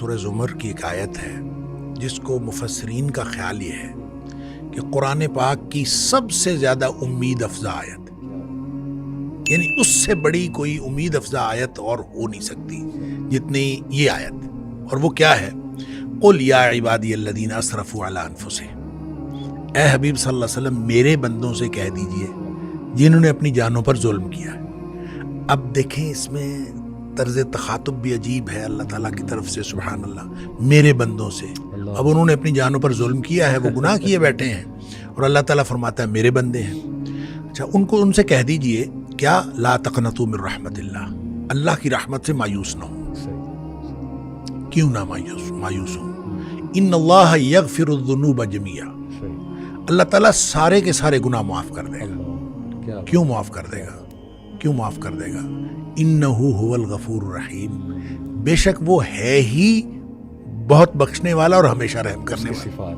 سورہ زمر کی ایک آیت ہے جس کو مفسرین کا خیال یہ ہے کہ قرآن پاک کی سب سے زیادہ امید افزا آیت، یعنی اس سے بڑی کوئی امید افزا آیت اور ہو نہیں سکتی جتنی یہ آیت. اور وہ کیا ہے؟ قل یا عبادی الذین اسرفوا علی انفسہم، اے حبیب صلی اللہ علیہ وسلم میرے بندوں سے کہہ دیجئے جنہوں نے اپنی جانوں پر ظلم کیا. اب دیکھیں اس میں طرز تخاطب بھی عجیب ہے اللہ تعالیٰ کی طرف سے، سبحان اللہ، میرے بندوں سے. اب انہوں نے اپنی جانوں پر ظلم کیا ہے، وہ گناہ کیے بیٹھے ہیں، اور اللہ تعالیٰ فرماتا ہے میرے بندے ہیں. اچھا، ان سے کہہ دیجئے کیا لا تقنطوا من رحمت اللہ، اللہ کی رحمت سے مایوس نہ ہوں. کیوں نہ مایوس ہوں؟ ان اللہ یغفر الذنوب جميعا، اللہ تعالیٰ سارے کے سارے گناہ معاف کر دے گا. کیوں معاف کر دے گا؟ کیوں معاف کر دے گا؟ انہ هو الغفور الرحیم، بے شک وہ ہے ہی بہت بخشنے والا اور ہمیشہ رحم کرنے والا.